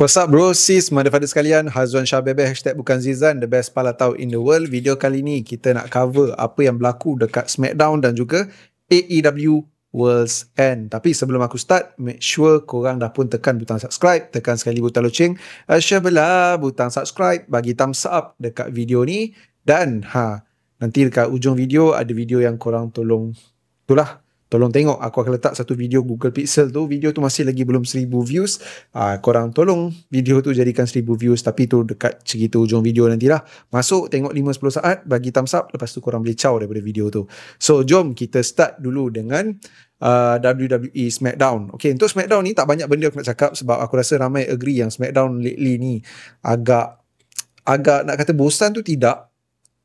What's up bro, sis, motherfucker sekalian, Hazwan Shah Bebe, hashtag bukan Zizan, the best palatau in the world. Video kali ni kita nak cover apa yang berlaku dekat SmackDown dan juga AEW World's End. Tapi sebelum aku start, make sure korang dah pun tekan butang subscribe, tekan sekali butang loceng, share belah butang subscribe, bagi thumbs up dekat video ni. Dan nanti dekat ujung video ada video yang korang tolong tengok. Aku akan letak satu video Google Pixel tu. Video tu masih lagi belum 1000 views. Korang tolong video tu jadikan 1000 views. Tapi tu dekat cerita ujung video nantilah. Masuk tengok 5-10 saat, bagi thumbs up. Lepas tu korang boleh caw daripada video tu. So jom kita start dulu dengan WWE SmackDown. Okay, untuk SmackDown ni tak banyak benda aku nak cakap. Sebab aku rasa ramai agree yang SmackDown lately ni agak nak kata bosan tu tidak.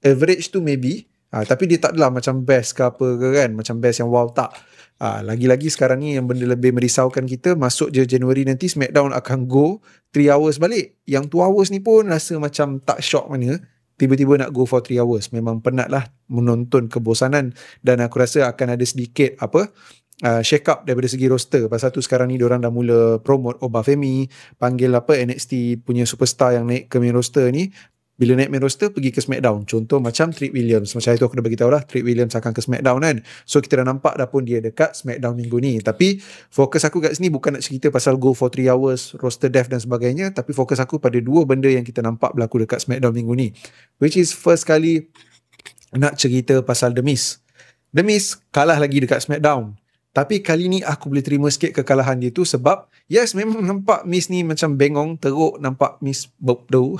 Average tu maybe. Tapi dia tak adalah macam best ke apa ke kan, macam best yang wow, tak. Lagi-lagi sekarang ni yang benda lebih merisaukan kita, masuk je Januari nanti SmackDown akan go 3 hours balik. Yang 2 hours ni pun rasa macam tak shock mana tiba-tiba nak go for 3 hours. Memang penat lah menonton kebosanan. Dan aku rasa akan ada sedikit shake up daripada segi roster. Pasal tu sekarang ni diorang dah mula promote Obafemi, panggil NXT punya superstar yang naik ke main roster ni. Bila naik main roster, pergi ke SmackDown. Contoh macam Trick Williams. Macam itu aku dah beritahu lah, Trick Williams akan ke SmackDown kan. So kita dah nampak dah pun dia dekat SmackDown minggu ni. Tapi fokus aku kat sini bukan nak cerita pasal go for 3 hours, roster death dan sebagainya. Tapi fokus aku pada dua benda yang kita nampak berlaku dekat SmackDown minggu ni. Which is first kali nak cerita pasal The Miz. The Miz kalah lagi dekat SmackDown. Tapi kali ni aku boleh terima sikit kekalahan dia tu sebab yes, memang nampak Miz ni macam bengong, teruk, nampak Miz berdow.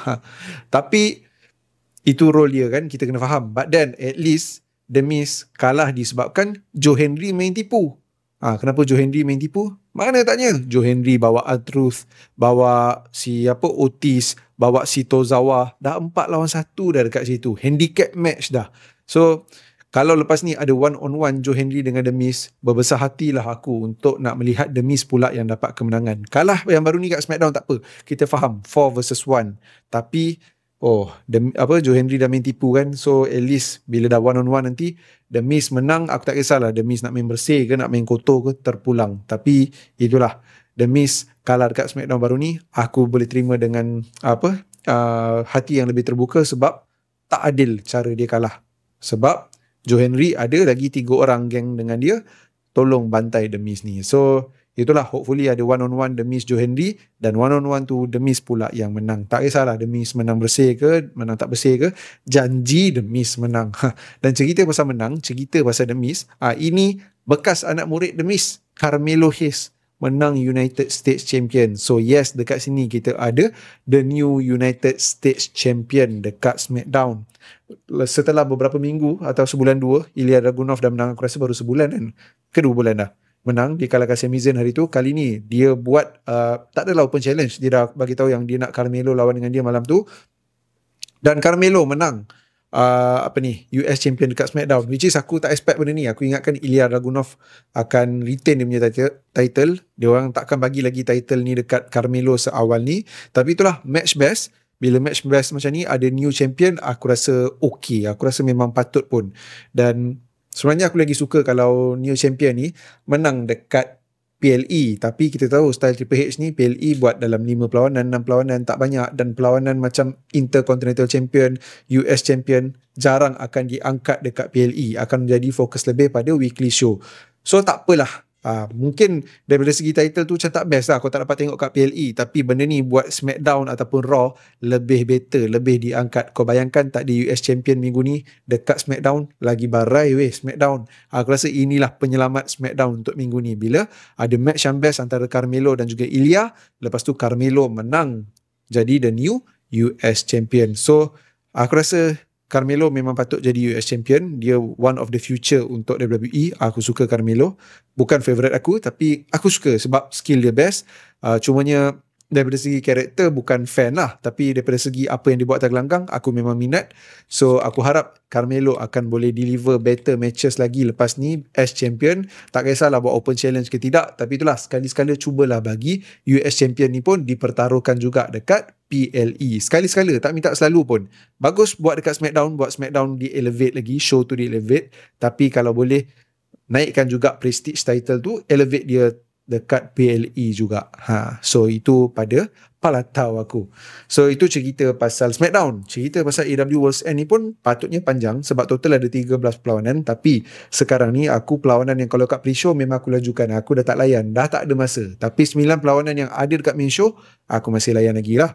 Tapi itu role dia kan, kita kena faham. But then at least The Miz kalah disebabkan Joe Hendry main tipu. Kenapa Joe Hendry main tipu? Mana tanya? Joe Hendry bawa R-Truth, bawa si Otis, bawa si Tozawa. Dah 4 lawan 1 dah dekat situ. Handicap match dah. So kalau lepas ni ada one-on-one Joe Hendry dengan The Miz, berbesar hatilah aku untuk nak melihat The Miz pula yang dapat kemenangan. Kalah yang baru ni kat SmackDown tak apa. Kita faham 4 versus 1. Tapi Joe Hendry dah main tipu kan. So at least bila dah one-on-one nanti The Miz menang, aku tak kisahlah The Miz nak main bersih ke, nak main kotor ke, terpulang. Tapi itulah, The Miz kalah dekat SmackDown baru ni. Aku boleh terima dengan hati yang lebih terbuka sebab tak adil cara dia kalah. Sebab Joe Hendry ada lagi 3 orang geng dengan dia, tolong bantai The Miz ni. So itulah, hopefully ada one-on-one The Miz Joe Hendry, dan one-on-one tu The Miz pula yang menang. Tak kisahlah The Miz menang bersih ke, menang tak bersih ke, janji The Miz menang. Dan cerita pasal menang, cerita pasal The Miz, ini bekas anak murid The Miz, Carmelo Hayes, menang United States Champion. So yes, dekat sini kita ada the new United States Champion dekat SmackDown. Setelah beberapa minggu atau sebulan 2, Ilya Dragunov dah menang. Aku rasa baru sebulan kan, ke 2 bulan dah menang. Dia kalahkan Sami Zayn hari tu. Kali ni dia buat tak adalah open challenge, dia dah bagi tahu yang dia nak Carmelo lawan dengan dia malam tu, dan Carmelo menang US Champion dekat SmackDown, which is aku tak expect benda ni. Aku ingatkan Ilya Dragunov akan retain dia punya title. Dia orang takkan bagi lagi title ni dekat Carmelo seawal ni. Tapi itulah, match best. Bila match best macam ni ada new champion, aku rasa okay. Aku rasa memang patut pun. Dan sebenarnya aku lagi suka kalau new champion ni menang dekat PLE. Tapi kita tahu style Triple H ni, PLE buat dalam 5 perlawanan, 6 perlawanan, tak banyak. Dan perlawanan macam Intercontinental Champion, US Champion jarang akan diangkat dekat PLE. Akan menjadi fokus lebih pada weekly show. So tak apalah, mungkin daripada segi title tu macam tak best lah, aku tak dapat tengok kat PLE. Tapi benda ni buat SmackDown ataupun Raw lebih better, lebih diangkat. Kau bayangkan tak ada US Champion minggu ni dekat SmackDown, lagi barai weh SmackDown. Aku rasa inilah penyelamat SmackDown untuk minggu ni, bila ada match yang best antara Carmelo dan juga Ilya. Lepas tu Carmelo menang jadi the new US Champion. So aku rasa Carmelo memang patut jadi US Champion. Dia one of the future untuk WWE. Aku suka Carmelo. Bukan favourite aku, tapi aku suka sebab skill dia best. Cumanya daripada segi karakter bukan fan lah. Tapi daripada segi apa yang dia buat atas gelanggang, aku memang minat. So aku harap Carmelo akan boleh deliver better matches lagi lepas ni as champion. Tak kisahlah buat open challenge ke tidak. Tapi itulah, sekali-sekala cubalah bagi US Champion ni pun dipertaruhkan juga dekat PLE. Sekali-sekala, tak minta selalu pun. Bagus buat dekat SmackDown, buat SmackDown di elevate lagi, show tu di elevate. Tapi kalau boleh naikkan juga prestige title tu, elevate dia dekat PLE juga. So itu pada palatau aku. So itu cerita pasal SmackDown. Cerita pasal AEW World's End ni pun patutnya panjang sebab total ada 13 perlawanan, tapi sekarang ni aku perlawanan yang kalau kat pre-show memang aku lajukan, aku dah tak layan, dah tak ada masa. Tapi 9 perlawanan yang ada dekat main show aku masih layan lagi lah.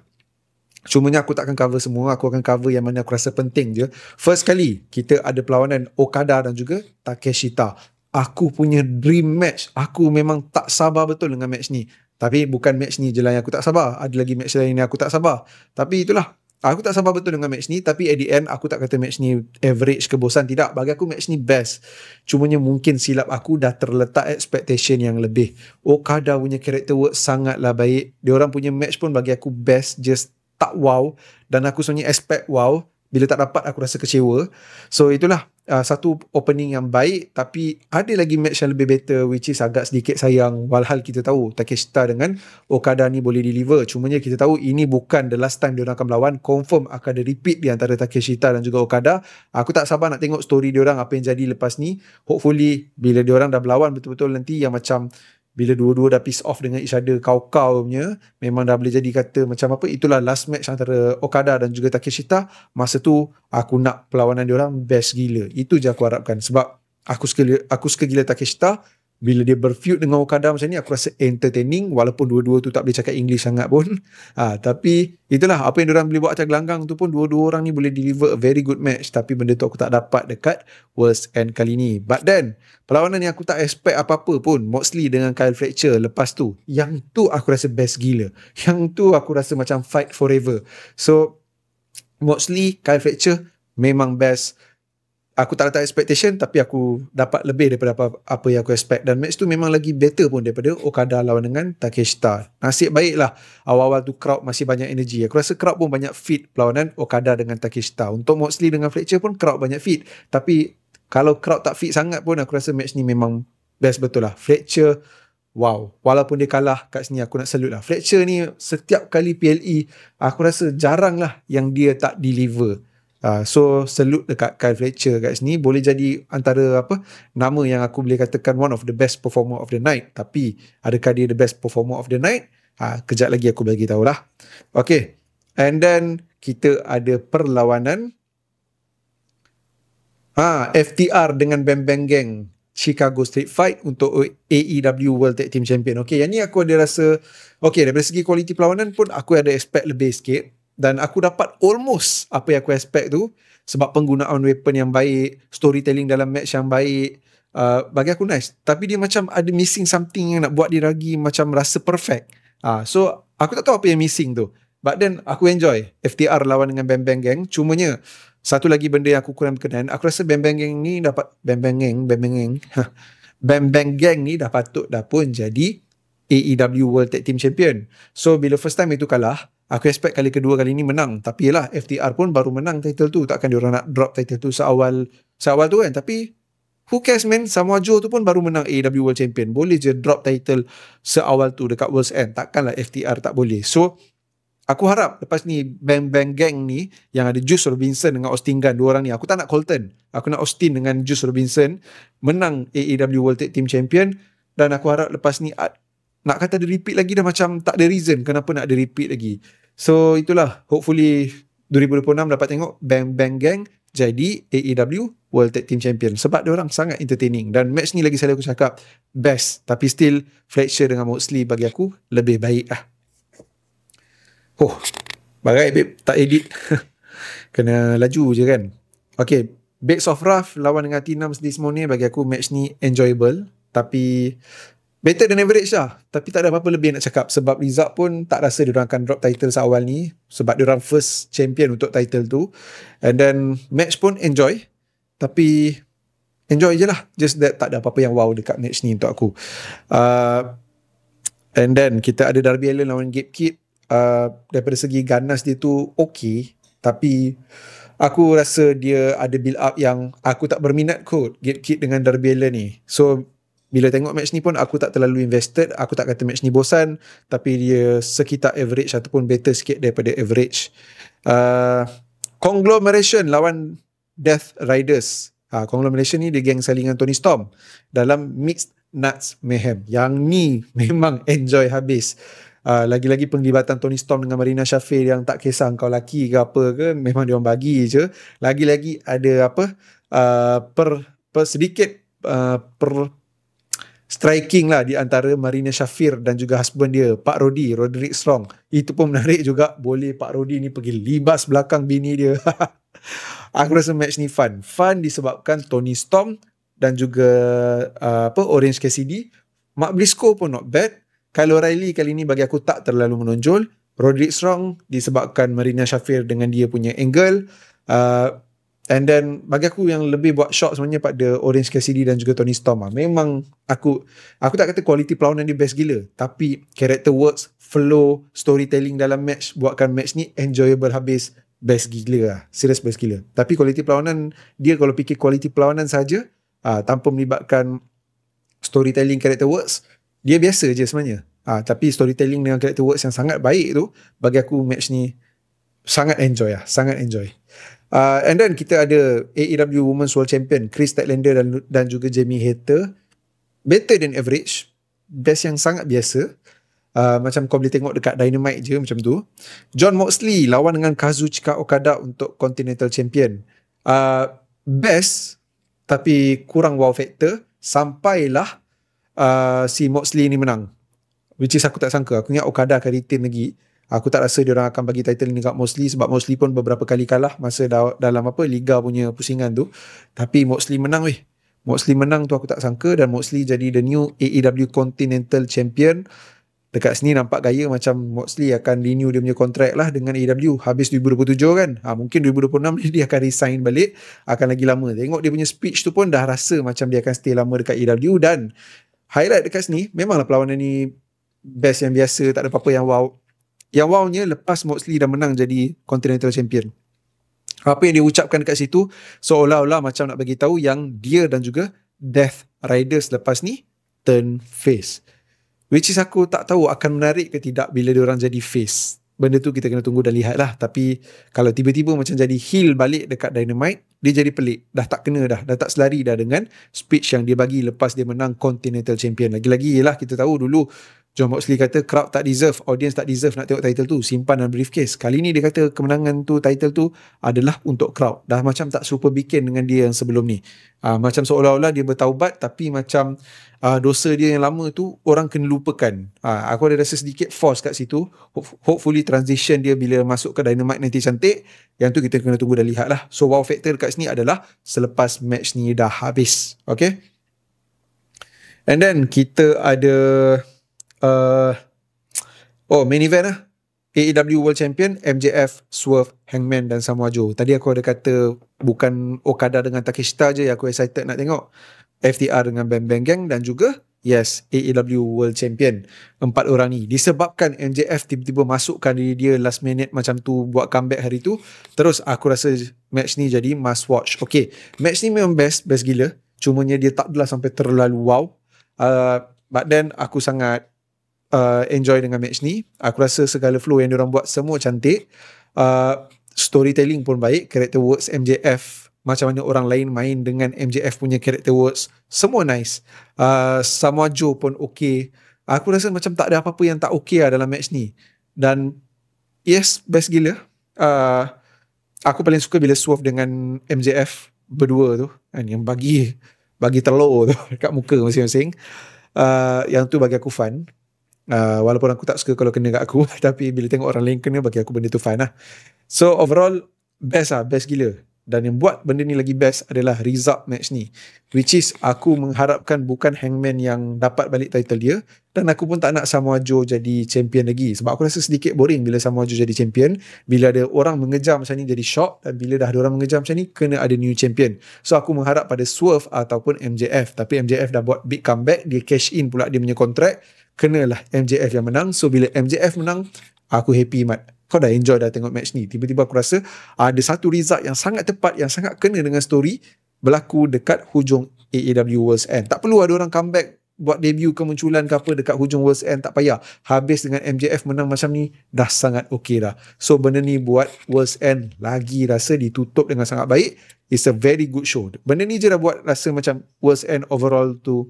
Cumanya aku takkan cover semua, aku akan cover yang mana aku rasa penting je. First kali kita ada perlawanan Okada dan juga Takeshita. Aku punya dream match. Aku memang tak sabar betul dengan match ni. Tapi bukan match ni je lah yang aku tak sabar. Ada lagi match lain yang aku tak sabar. Tapi itulah, aku tak sabar betul dengan match ni. Tapi at the end, aku tak kata match ni average ke bosan. Tidak, bagi aku match ni best. Cumanya mungkin silap aku dah terletak expectation yang lebih. Okada punya character work sangatlah baik. Diorang punya match pun bagi aku best. Just tak wow. Dan aku sebenarnya expect wow. Bila tak dapat aku rasa kecewa. So itulah satu opening yang baik, tapi ada lagi match yang lebih better, which is agak sedikit sayang. Walhal kita tahu Takeshita dengan Okada ni boleh deliver. Cumanya kita tahu ini bukan the last time diorang akan melawan. Confirm akan ada repeat di antara Takeshita dan juga Okada. Aku tak sabar nak tengok story diorang apa yang jadi lepas ni. Hopefully bila diorang dah berlawan betul-betul nanti yang macam bila dua-dua dah piss off dengan each other, kau-kau punya, memang dah boleh jadi kata macam apa, itulah last match antara Okada dan juga Takeshita. Masa tu aku nak perlawanan diorang best gila. Itu je aku harapkan sebab aku suka gila Takeshita. Bila dia berfeud dengan Okada macam ni, aku rasa entertaining walaupun dua-dua tu tak boleh cakap English sangat pun. Tapi itulah apa yang diorang boleh buat atas gelanggang tu pun, dua-dua orang ni boleh deliver a very good match. Tapi benda tu aku tak dapat dekat World's End kali ni. But then perlawanan yang aku tak expect apa-apa pun, Moxley dengan Kyle Fletcher lepas tu, yang tu aku rasa best gila. Yang tu aku rasa macam fight forever. So Moxley, Kyle Fletcher memang best. Aku tak letak expectation, tapi aku dapat lebih daripada apa yang aku expect. Dan match tu memang lagi better pun daripada Okada lawan dengan Takeshita. Nasib baiklah awal-awal tu crowd masih banyak energy. Aku rasa crowd pun banyak fit perlawanan Okada dengan Takeshita. Untuk Moxley dengan Fletcher pun crowd banyak fit. Tapi kalau crowd tak fit sangat pun, aku rasa match ni memang best betul lah. Fletcher, wow. Walaupun dia kalah kat sini, aku nak salute lah. Fletcher ni setiap kali PLE, aku rasa jarang lah yang dia tak deliver. So salute dekat Kyle Fletcher kat sini. Boleh jadi antara nama yang aku boleh katakan one of the best performer of the night. Tapi adakah dia the best performer of the night? Kejap lagi aku bagi tahulah. Okay, and then kita ada perlawanan FTR dengan Bang Bang Gang Chicago Street Fight untuk AEW World Tag Team Champion. Okay, yang ni aku ada rasa daripada segi kualiti perlawanan pun aku ada expect lebih sikit. Dan aku dapat almost apa yang aku expect tu. Sebab penggunaan weapon yang baik, storytelling dalam match yang baik, bagi aku nice. Tapi dia macam ada missing something yang nak buat dia lagi macam rasa perfect. So aku tak tahu apa yang missing tu. But then aku enjoy FTR lawan dengan Bang Bang Gang. Cumanya satu lagi benda yang aku kurang berkenan, aku rasa Bang Bang Gang ni dapat Bang Bang Gang ni dah patut dah pun jadi AEW World Tag Team Champion. So bila first time itu kalah, aku expect kali kedua kali ni menang. Tapi yelah, FTR pun baru menang title tu. Takkan diorang nak drop title tu seawal tu kan. Tapi who cares man, Samoa Joe tu pun baru menang AEW World Champion. Boleh je drop title seawal tu dekat World's End. Takkanlah FTR tak boleh. So aku harap lepas ni Bang Bang Gang ni yang ada Juice Robinson dengan Austin Gunn, dua orang ni, aku tak nak Colton, aku nak Austin dengan Juice Robinson menang AEW World Tag Team Champion. Dan aku harap lepas ni nak kata ada repeat lagi dah macam tak ada reason kenapa nak ada repeat lagi. So itulah, hopefully 2026 dapat tengok Bang Bang Gang jadi AEW World Tag Team Champion sebab dia orang sangat entertaining. Dan match ni lagi sekali aku cakap best, tapi still Fletcher dengan Moxley bagi aku lebih baik lah. Bagai babe tak edit. Kena laju je kan. Okay, Bates of Wrath lawan dengan T-Nams this morning, bagi aku match ni enjoyable, tapi better than average lah. Tapi tak ada apa-apa lebih nak cakap sebab result pun tak rasa diorang akan drop title seawal ni sebab diorang first champion untuk title tu. And then match pun enjoy, tapi enjoy je lah. Just that tak ada apa-apa yang wow dekat match ni untuk aku. And then kita ada Darby Allin lawan Gabe Kidd. Daripada segi ganas dia tu okay, tapi aku rasa dia ada build up yang aku tak berminat kot, Gabe Kidd dengan Darby Allin ni. So bila tengok match ni pun aku tak terlalu invested. Aku tak kata match ni bosan, tapi dia sekitar average ataupun better sikit daripada average. Conglomeration lawan Death Riders. Conglomeration ni dia geng salingan Tony Storm dalam mixed Nuts Mayhem. Yang ni memang enjoy habis. Lagi-lagi penglibatan Tony Storm dengan Marina Shafir yang tak kisah kau laki ke apa ke, memang dia orang bagi je. Lagi-lagi ada apa per sedikit per striking lah di antara Marina Shafir dan juga husband dia, Pak Rodi, Roderick Strong. Itu pun menarik juga. Boleh Pak Rodi ni pergi libas belakang bini dia. Aku rasa match ni fun. Fun disebabkan Tony Storm dan juga Orange Cassidy. Mark Briscoe pun not bad. Kyle O'Reilly kali ni bagi aku tak terlalu menonjol. Roderick Strong disebabkan Marina Shafir dengan dia punya angle. And then bagi aku yang lebih buat shock sebenarnya pada Orange Cassidy dan juga Tony Storm. Memang aku tak kata quality perlawanan dia best gila, tapi character works, flow, storytelling dalam match buatkan match ni enjoyable habis. Best gila lah. Serius best gila. Tapi quality perlawanan dia, kalau fikir quality perlawanan saja tanpa melibatkan storytelling, character works, dia biasa je sebenarnya. Tapi storytelling dengan character works yang sangat baik tu, bagi aku match ni sangat enjoy lah. Sangat enjoy. And then kita ada AEW Women's World Champion Chris Statlander dan juga Jamie Hayter. Better than average. Best yang sangat biasa. Macam kau boleh tengok dekat Dynamite je macam tu. Jon Moxley lawan dengan Kazuchika Okada untuk Continental Champion. Best, tapi kurang wow factor. Sampailah si Moxley ni menang. Which is aku tak sangka. Aku ingat Okada akan retain lagi. Aku tak rasa dia orang akan bagi title ni kat Moxley, sebab Moxley pun beberapa kali kalah masa dalam liga punya pusingan tu. Tapi Moxley menang weh. Moxley menang tu aku tak sangka, dan Moxley jadi the new AEW Continental Champion. Dekat sini nampak gaya macam Moxley akan renew dia punya kontrak lah dengan AEW habis 2027 kan. Mungkin 2026 dia akan resign balik, akan lagi lama. Tengok dia punya speech tu pun dah rasa macam dia akan stay lama dekat AEW. Dan highlight dekat sini, memanglah perlawanan ni best yang biasa, tak ada apa-apa yang wow. Yang wownya lepas Moxley dah menang jadi Continental Champion, apa yang dia ucapkan dekat situ seolah-olah macam nak bagi tahu yang dia dan juga Death Riders lepas ni turn face. Which is aku tak tahu akan menarik ke tidak bila dia orang jadi face. Benda tu kita kena tunggu dan lihat lah. Tapi kalau tiba-tiba macam jadi heel balik dekat Dynamite, dia jadi pelik. Dah tak kena dah tak selari dah dengan speech yang dia bagi lepas dia menang Continental Champion. Lagi-lagi ialah kita tahu dulu Jon Moxley kata crowd tak deserve, audience tak deserve nak tengok title tu, simpan dalam briefcase. Kali ni dia kata kemenangan tu, title tu adalah untuk crowd. Dah macam tak serupa bikin dengan dia yang sebelum ni. Macam seolah-olah dia bertaubat, tapi macam dosa dia yang lama tu orang kena lupakan. Aku ada rasa sedikit force kat situ. Hopefully transition dia bila masuk ke Dynamite nanti cantik. Yang tu kita kena tunggu dan lihat lah. So wow factor kat sini adalah selepas match ni dah habis. Okay. And then kita ada main event lah. AEW World Champion MJF, Swerve, Hangman dan Samoa Joe. Tadi aku ada kata bukan Okada dengan Takeshita je yang aku excited nak tengok. FTR dengan Bang Bang Gang dan juga AEW World Champion. 4 orang ni disebabkan MJF tiba-tiba masukkan diri dia last minute macam tu, buat comeback hari tu. Terus aku rasa match ni jadi must watch. Okay, match ni memang best gila. Cumanya dia tak adalah sampai terlalu wow. But then aku sangat enjoy dengan match ni. Aku rasa segala flow yang diorang buat semua cantik. Storytelling pun baik. Character works MJF, macam mana orang lain main dengan MJF punya character works, semua nice. Samoa Joe pun okay. Aku rasa macam tak ada apa-apa yang tak okay dalam match ni. Dan yes, best gila. Aku paling suka bila Swerve dengan MJF berdua tu kan, yang bagi telur tu dekat muka masing-masing. Yang tu bagi aku fun. Walaupun aku tak suka kalau kena kat aku, tapi bila tengok orang lain kena, bagi aku benda tu fun lah. So overall best gila. Dan yang buat benda ni lagi best adalah result match ni, which is aku mengharapkan bukan Hangman yang dapat balik title dia, dan aku pun tak nak Samoa Joe jadi champion lagi, sebab aku rasa sedikit boring bila Samoa Joe jadi champion. Bila ada orang mengejar macam ni jadi shock, dan bila dah ada orang mengejar macam ni kena ada new champion. So aku mengharap pada Swerve ataupun MJF, tapi MJF dah buat big comeback, dia cash in pula dia punya kontrak, kenalah MJF yang menang. So bila MJF menang, aku happy mat. Kau dah enjoy dah tengok match ni. Tiba-tiba aku rasa ada satu result yang sangat tepat, yang sangat kena dengan story, berlaku dekat hujung AEW World's End. Tak perlu ada orang comeback buat debut kemunculan ke apa dekat hujung World's End, tak payah. Habis dengan MJF menang macam ni, dah sangat okay dah. So benda ni buat World's End lagi rasa ditutup dengan sangat baik. It's a very good show. Benda ni je dah buat rasa macam World's End overall tu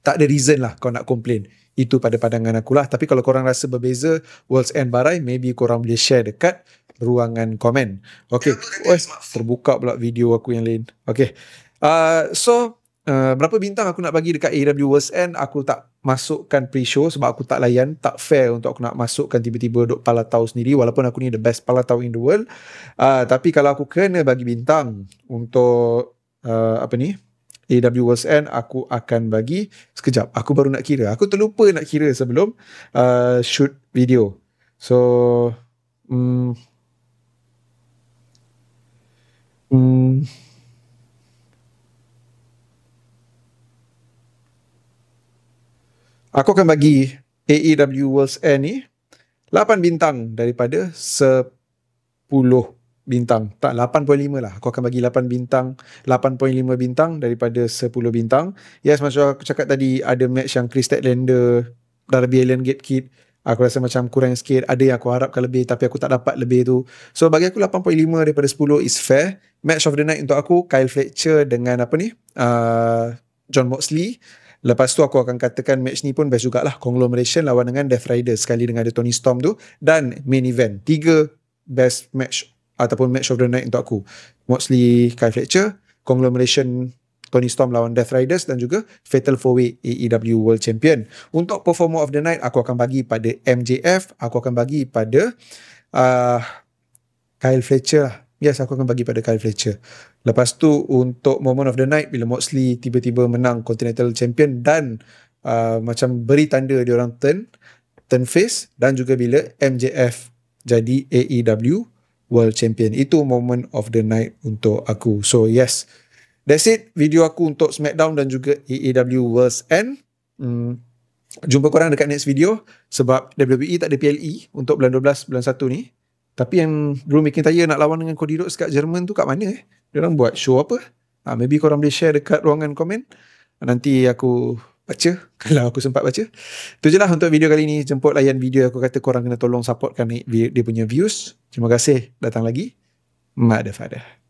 tak ada reason lah kau nak complain. Itu pada pandangan aku lah. Tapi kalau korang rasa berbeza World's End Barai, maybe korang boleh share dekat ruangan komen. Okay. Terbuka pula video aku yang lain. Okay. Berapa bintang aku nak bagi dekat AEW World's End, aku tak masukkan pre-show sebab aku tak layan. Tak fair untuk aku nak masukkan tiba-tiba duk palatau sendiri, walaupun aku ni the best palatau in the world. Tapi kalau aku kena bagi bintang untuk AEW World's End, aku akan bagi, sekejap, aku baru nak kira. Aku terlupa nak kira sebelum shoot video. So aku akan bagi AEW World's End ni 8 bintang daripada 10 bintang. Tak, 8.5 lah. Aku akan bagi 8 bintang, 8.5 bintang daripada 10 bintang. Yes, macam aku cakap tadi, ada match yang Chris Statlander, Darby Allin, Gatekidd, aku rasa macam kurang sikit. Ada yang aku harapkan lebih tapi aku tak dapat lebih tu. So bagi aku 8.5 daripada 10 is fair. Match of the night untuk aku, Kyle Fletcher dengan Jon Moxley. Lepas tu aku akan katakan match ni pun best jugalah. Conglomeration lawan dengan Death Rider, sekali dengan ada Tony Storm tu. Dan main event, 3 best match ataupun match of the night untuk aku. Moxley, Kyle Fletcher, Conglomeration, Tony Storm lawan Death Riders, dan juga Fatal 4-Way AEW World Champion. Untuk performer of the night, aku akan bagi pada MJF, aku akan bagi pada Kyle Fletcher. Yes, aku akan bagi pada Kyle Fletcher. Lepas tu untuk moment of the night, bila Moxley tiba-tiba menang Continental Champion dan macam beri tanda dia orang turn face, dan juga bila MJF jadi AEW World Champion. Itu moment of the night untuk aku. So yes, that's it video aku untuk SmackDown dan juga AEW World's End. Jumpa korang dekat next video, sebab WWE tak ada PLE untuk bulan 12, bulan 1 ni. Tapi yang Drew McIntyre nak lawan dengan Cody Rhodes kat Jerman tu kat mana Diorang buat show apa? Maybe korang boleh share dekat ruangan komen. Nanti aku baca kalau aku sempat baca. Itu je lah untuk video kali ni. Jemput layan video aku kata korang kena tolong supportkan dia punya views. Terima kasih datang lagi. Mak ada Father.